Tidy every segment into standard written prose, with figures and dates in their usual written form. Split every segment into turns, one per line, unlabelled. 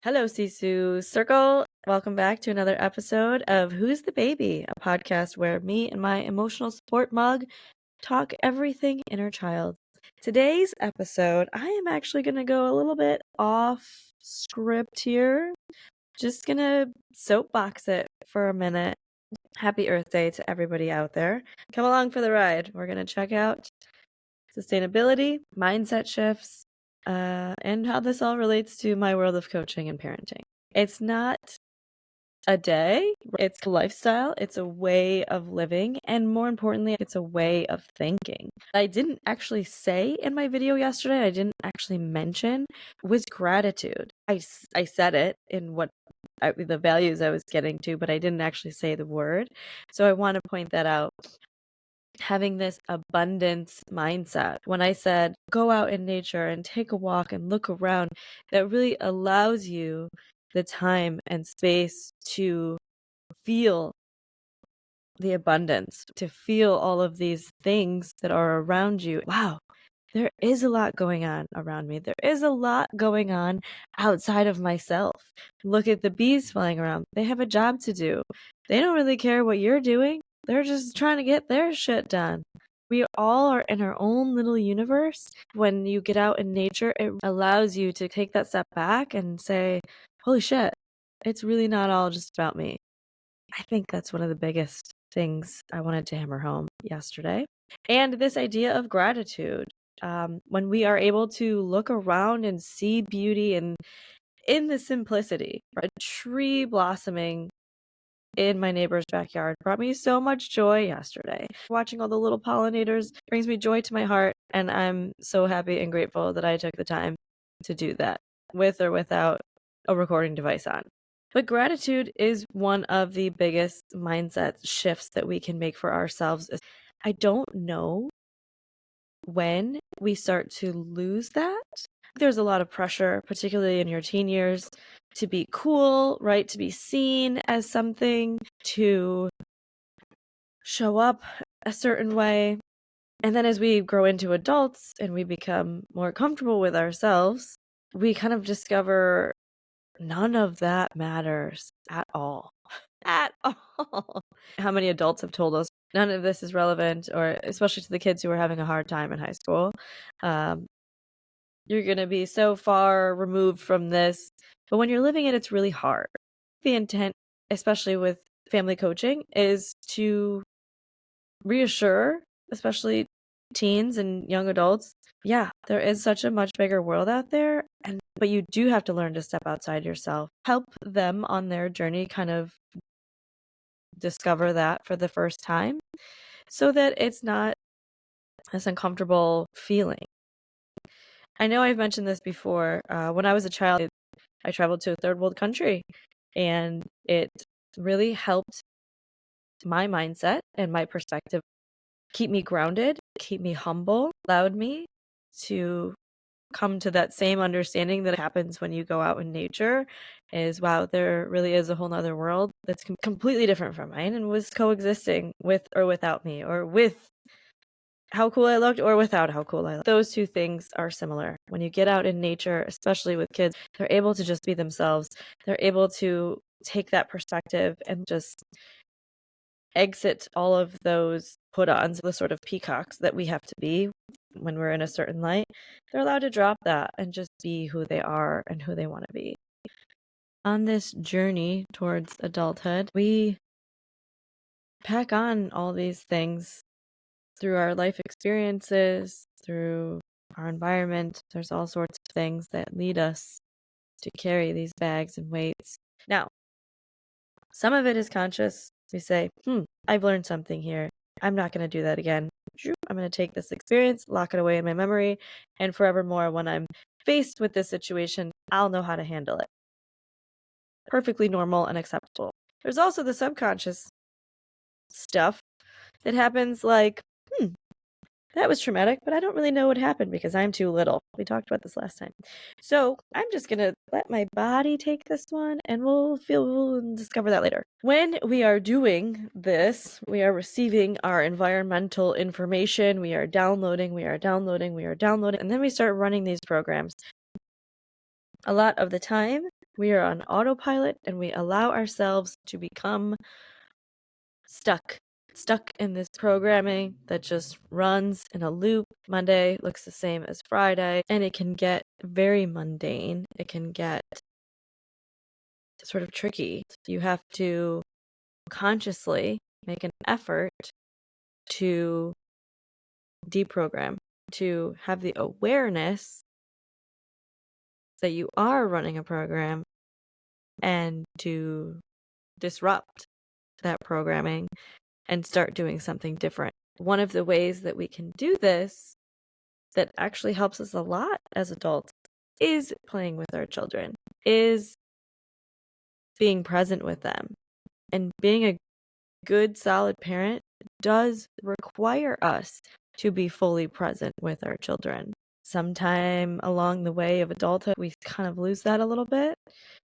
Hello, Sisu Circle. Welcome back to another episode of Who's the Baby, a podcast where me and my emotional support mug talk everything inner child. Today's episode, I am actually going to go a little bit off script here. Just going to soapbox it for a minute. Happy Earth Day to everybody out there. Come along for the ride. We're going to check out sustainability, mindset shifts, and how this all relates to my world of coaching and parenting. It's not a day, it's a lifestyle, it's a way of living, and more importantly, it's a way of thinking. I didn't actually say in my video yesterday, I didn't actually mention, was gratitude. I said it in the values I was getting to, but I didn't actually say the word. So I want to point that out. Having this abundance mindset. When I said go out in nature and take a walk and look around, that really allows you the time and space to feel the abundance, to feel all of these things that are around you. Wow, there is a lot going on around me. There is a lot going on outside of myself. Look at the bees flying around. They have a job to do. They don't really care what you're doing. They're just trying to get their shit done. We all are in our own little universe. When you get out in nature, it allows you to take that step back and say, holy shit, it's really not all just about me. I think that's one of the biggest things I wanted to hammer home yesterday. And this idea of gratitude. When we are able to look around and see beauty and in the simplicity, a tree blossoming in my neighbor's backyard brought me so much joy yesterday. Watching all the little pollinators brings me joy to my heart, and I'm so happy and grateful that I took the time to do that with or without a recording device on. But gratitude is one of the biggest mindset shifts that we can make for ourselves. I don't know when we start to lose that. There's a lot of pressure, particularly in your teen years, to be cool, right? To be seen as something, to show up a certain way. And then as we grow into adults and we become more comfortable with ourselves, we kind of discover none of that matters at all. At all. How many adults have told us none of this is relevant, or especially to the kids who are having a hard time in high school. You're going to be so far removed from this. But when you're living it, it's really hard. The intent, especially with family coaching, is to reassure, especially teens and young adults, yeah, there is such a much bigger world out there, but you do have to learn to step outside yourself. Help them on their journey kind of discover that for the first time so that it's not this uncomfortable feeling. I know I've mentioned this before. When I was a child, I traveled to a third world country, and it really helped my mindset and my perspective keep me grounded, keep me humble, allowed me to come to that same understanding that happens when you go out in nature is, wow, there really is a whole nother world that's completely different from mine and was coexisting with or without me, or with how cool I looked or without how cool I looked. Those two things are similar. When you get out in nature, especially with kids, they're able to just be themselves. They're able to take that perspective and just exit all of those put-ons, the sort of peacocks that we have to be when we're in a certain light. They're allowed to drop that and just be who they are and who they want to be. On this journey towards adulthood, we pack on all these things through our life experiences, through our environment. There's all sorts of things that lead us to carry these bags and weights. Now, some of it is conscious. We say, I've learned something here. I'm not going to do that again. I'm going to take this experience, lock it away in my memory, and forevermore, when I'm faced with this situation, I'll know how to handle it. Perfectly normal and acceptable. There's also the subconscious stuff that happens like, that was traumatic, but I don't really know what happened because I'm too little. We talked about this last time. So I'm just going to let my body take this one, and we'll discover that later. When we are doing this, we are receiving our environmental information. We are downloading, and then we start running these programs. A lot of the time, We are on autopilot and we allow ourselves to become stuck in this programming that just runs in a loop. Monday looks the same as Friday, and it can get very mundane. It can get sort of tricky. You have to consciously make an effort to deprogram, to have the awareness that you are running a program and to disrupt that programming and start doing something different. One of the ways that we can do this that actually helps us a lot as adults is playing with our children, is being present with them. And being a good, solid parent does require us to be fully present with our children. Sometime along the way of adulthood, we kind of lose that a little bit.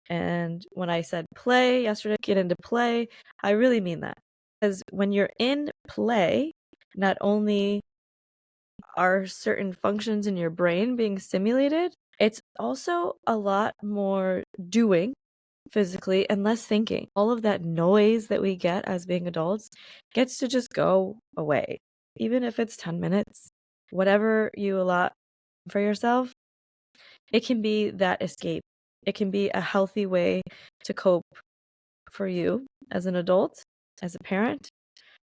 And when I said play yesterday, get into play, I really mean that. Because when you're in play, not only are certain functions in your brain being stimulated, it's also a lot more doing physically and less thinking. All of that noise that we get as being adults gets to just go away. Even if it's 10 minutes, whatever you allot for yourself, it can be that escape. It can be a healthy way to cope for you as an adult, as a parent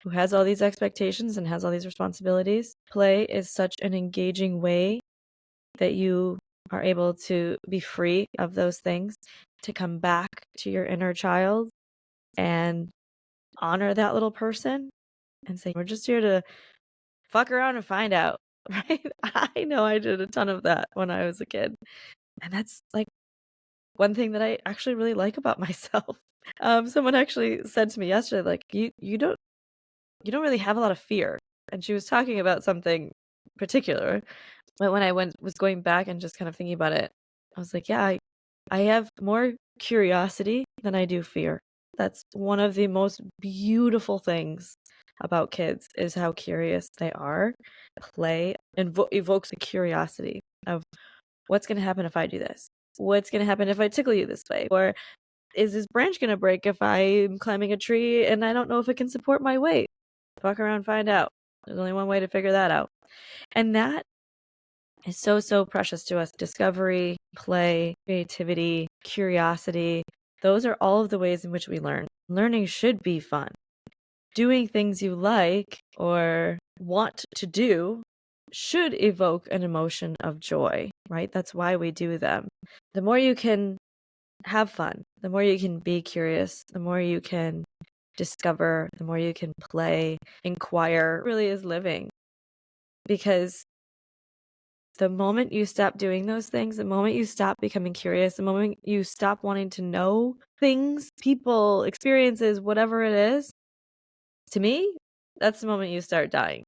who has all these expectations and has all these responsibilities. Play is such an engaging way that you are able to be free of those things, to come back to your inner child and honor that little person and say, we're just here to fuck around and find out, right? I know I did a ton of that when I was a kid. And that's like one thing that I actually really like about myself. Someone actually said to me yesterday, like, you don't really have a lot of fear. And she was talking about something particular. But when I was going back and just kind of thinking about it, I was like, yeah, I have more curiosity than I do fear. That's one of the most beautiful things about kids is how curious they are. Play evokes a curiosity of what's going to happen if I do this? What's going to happen if I tickle you this way? Or is this branch going to break if I'm climbing a tree and I don't know if it can support my weight? Walk around, find out. There's only one way to figure that out. And that is so, so precious to us. Discovery, play, creativity, curiosity. Those are all of the ways in which we learn. Learning should be fun. Doing things you like or want to do should evoke an emotion of joy, right? That's why we do them. The more you can have fun, the more you can be curious, the more you can discover, the more you can play, inquire, really is living. Because the moment you stop doing those things, the moment you stop becoming curious, the moment you stop wanting to know things, people, experiences, whatever it is, to me, that's the moment you start dying.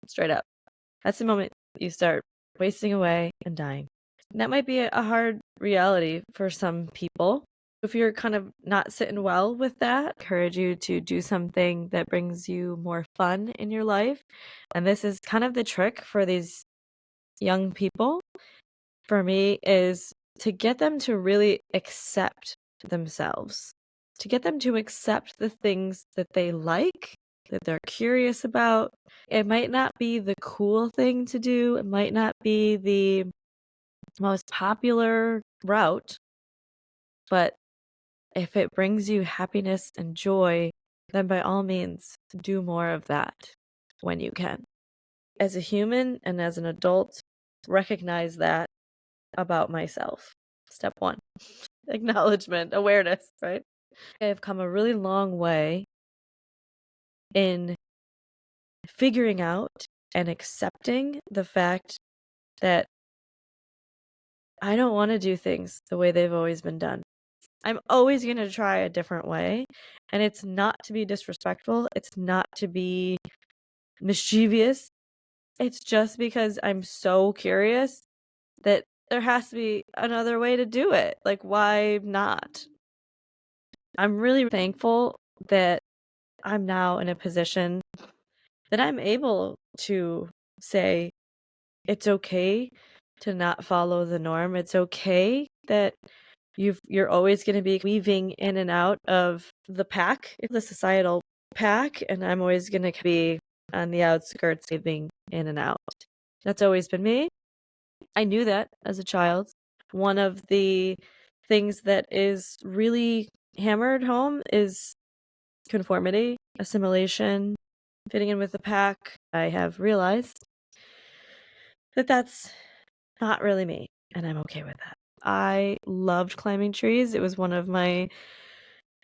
Straight up. That's the moment you start wasting away and dying. And that might be a hard reality for some people. If you're kind of not sitting well with that, I encourage you to do something that brings you more fun in your life. And this is kind of the trick for these young people, for me, is to get them to really accept themselves, to get them to accept the things that they like, that they're curious about. It might not be the cool thing to do, it might not be the most popular route, but if it brings you happiness and joy, then by all means, do more of that when you can. As a human and as an adult, recognize that about myself. Step one, acknowledgement, awareness, right? I have come a really long way in figuring out and accepting the fact that I don't want to do things the way they've always been done. I'm always going to try a different way. And it's not to be disrespectful. It's not to be mischievous. It's just because I'm so curious that there has to be another way to do it. Like, why not? I'm really thankful that I'm now in a position that I'm able to say it's okay to not follow the norm. It's okay that You're always going to be weaving in and out of the pack, the societal pack, and I'm always going to be on the outskirts, weaving in and out. That's always been me. I knew that as a child. One of the things that is really hammered home is conformity, assimilation, fitting in with the pack. I have realized that that's not really me, and I'm okay with that. I loved climbing trees. It was one of my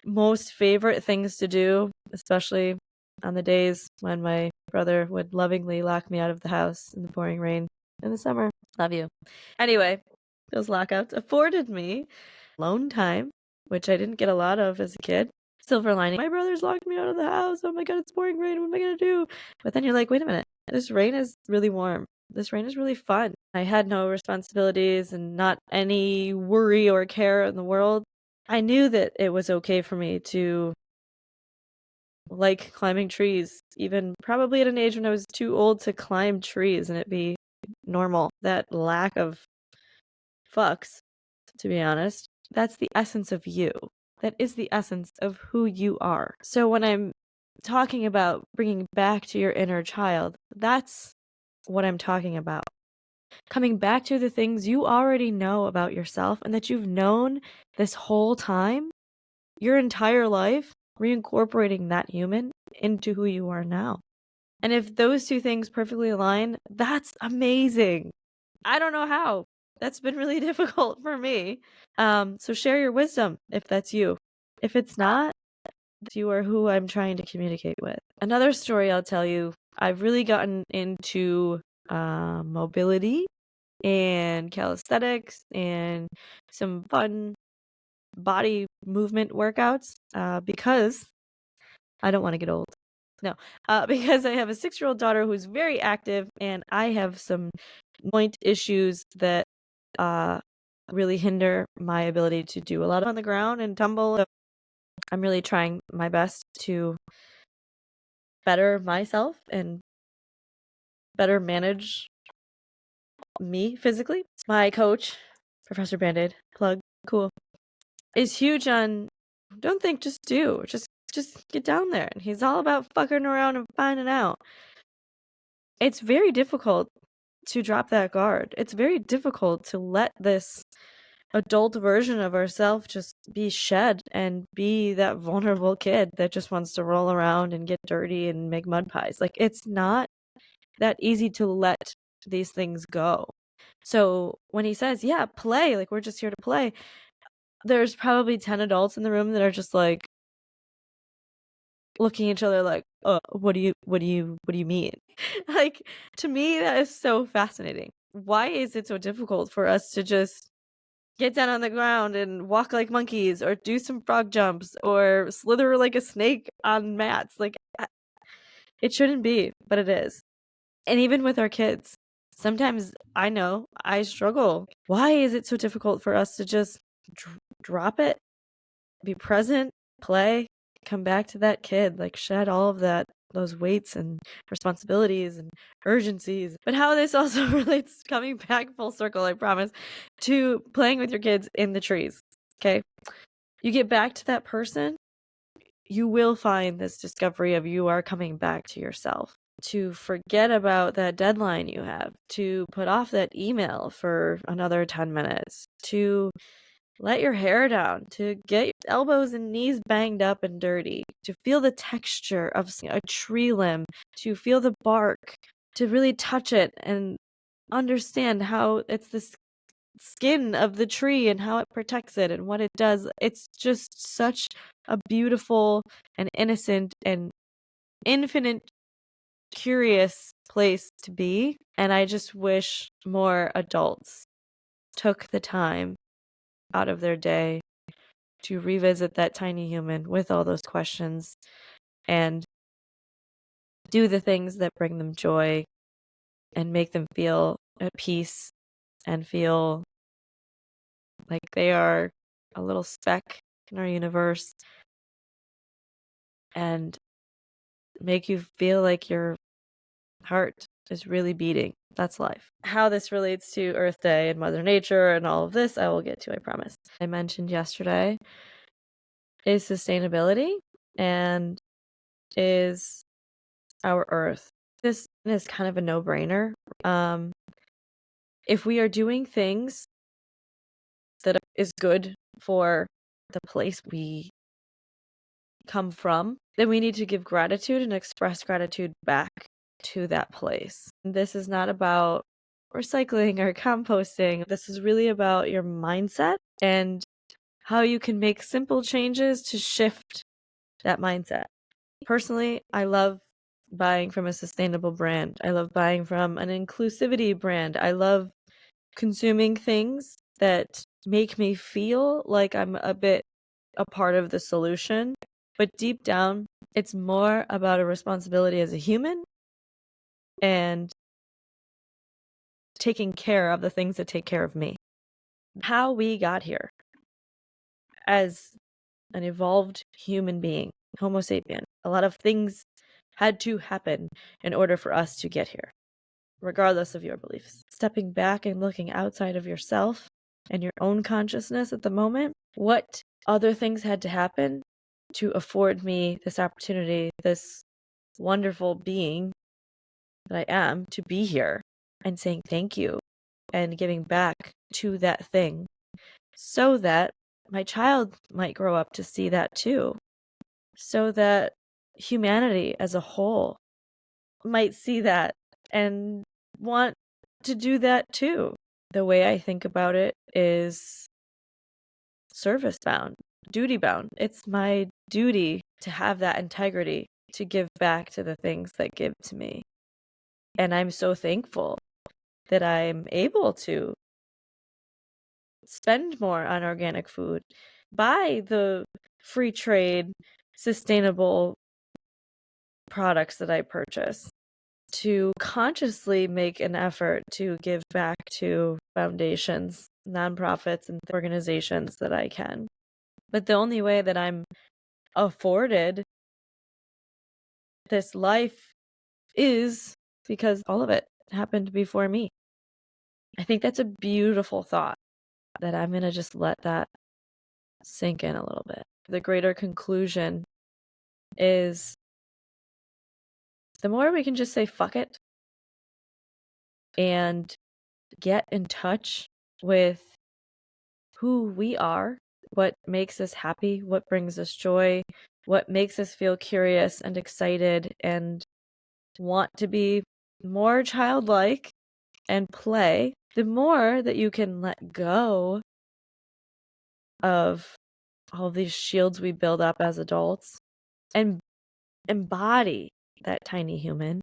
most favorite things to do, especially on the days when my brother would lovingly lock me out of the house in the pouring rain in the summer. Love you. Anyway, those lockouts afforded me alone time, which I didn't get a lot of as a kid. Silver lining, my brother's locked me out of the house. Oh my god, it's pouring rain. What am I gonna do? But then you're like, wait a minute, this rain is really warm. This rain is really fun. I had no responsibilities and not any worry or care in the world. I knew that it was okay for me to like climbing trees, even probably at an age when I was too old to climb trees and it be normal. That lack of fucks, to be honest, that's the essence of you. That is the essence of who you are. So when I'm talking about bringing back to your inner child, that's what I'm talking about. Coming back to the things you already know about yourself and that you've known this whole time, your entire life, reincorporating that human into who you are now. And if those two things perfectly align, that's amazing. I don't know how. That's been really difficult for me. So share your wisdom if that's you. If it's not, you are who I'm trying to communicate with. Another story I'll tell you, I've really gotten into mobility and calisthenics and some fun body movement workouts because I don't want to get old. No, because I have a 6-year-old daughter who's very active and I have some joint issues that really hinder my ability to do a lot on the ground and tumble. So I'm really trying my best to better myself and better manage me physically. My coach, Professor Band-Aid, plug, cool, is huge on don't think, just do. Just get down there. And he's all about fucking around and finding out. It's very difficult to drop that guard. It's very difficult to let this adult version of ourselves just be shed and be that vulnerable kid that just wants to roll around and get dirty and make mud pies. Like, it's not that easy to let these things go. So when he says, yeah, play, like, we're just here to play, there's probably 10 adults in the room that are just like looking at each other like, what do you mean? Like, to me, that is so fascinating. Why is it so difficult for us to just get down on the ground and walk like monkeys or do some frog jumps or slither like a snake on mats? Like, it shouldn't be, but it is. And even with our kids, sometimes I know I struggle. Why is it so difficult for us to just drop it, be present, play, come back to that kid, like shed all of those weights and responsibilities and urgencies? But how this also relates, coming back full circle, I promise, to playing with your kids in the trees. Okay, you get back to that person, you will find this discovery of you are coming back to yourself. To forget about that deadline you have, to put off that email for another 10 minutes, to let your hair down, to get your elbows and knees banged up and dirty, to feel the texture of a tree limb, to feel the bark, to really touch it and understand how it's the skin of the tree and how it protects it and what it does. It's just such a beautiful and innocent and infinite curious place to be. And I just wish more adults took the time out of their day to revisit that tiny human with all those questions and do the things that bring them joy and make them feel at peace and feel like they are a little speck in our universe and make you feel like your heart is really beating. That's life. How this relates to Earth Day and Mother Nature and all of this, I will get to, I promise. I mentioned yesterday is sustainability and is our Earth. This is kind of a no-brainer. If we are doing things that is good for the place we come from, then we need to give gratitude and express gratitude back to that place. This is not about recycling or composting. This is really about your mindset and how you can make simple changes to shift that mindset. Personally, I love buying from a sustainable brand. I love buying from an inclusivity brand. I love consuming things that make me feel like I'm a bit a part of the solution. But deep down, it's more about a responsibility as a human and taking care of the things that take care of me. How we got here as an evolved human being, Homo sapien. A lot of things had to happen in order for us to get here, regardless of your beliefs. Stepping back and looking outside of yourself and your own consciousness at the moment, what other things had to happen to afford me this opportunity, this wonderful being that I am, to be here and saying thank you and giving back to that thing so that my child might grow up to see that too, so that humanity as a whole might see that and want to do that too. The way I think about it is service bound, duty bound. It's my duty to have that integrity, to give back to the things that give to me. And I'm so thankful that I'm able to spend more on organic food, buy the free trade, sustainable products that I purchase, to consciously make an effort to give back to foundations, nonprofits, and organizations that I can. But the only way that I'm afforded this life is because all of it happened before me. I think that's a beautiful thought that I'm going to just let that sink in a little bit. The greater conclusion is the more we can just say fuck it and get in touch with who we are, what makes us happy, what brings us joy, what makes us feel curious and excited and want to be more childlike and play, the more that you can let go of all of these shields we build up as adults and embody that tiny human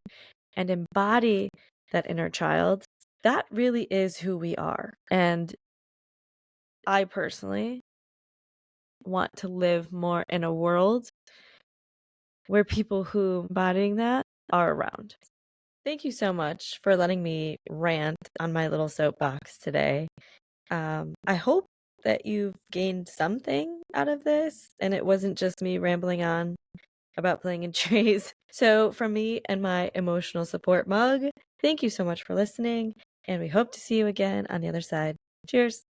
and embody that inner child, that really is who we are. And I personally want to live more in a world where people who embodying that are around. Thank you so much for letting me rant on my little soapbox today. I hope that you've gained something out of this and it wasn't just me rambling on about playing in trees. So from me and my emotional support mug, thank you so much for listening, and we hope to see you again on the other side. Cheers.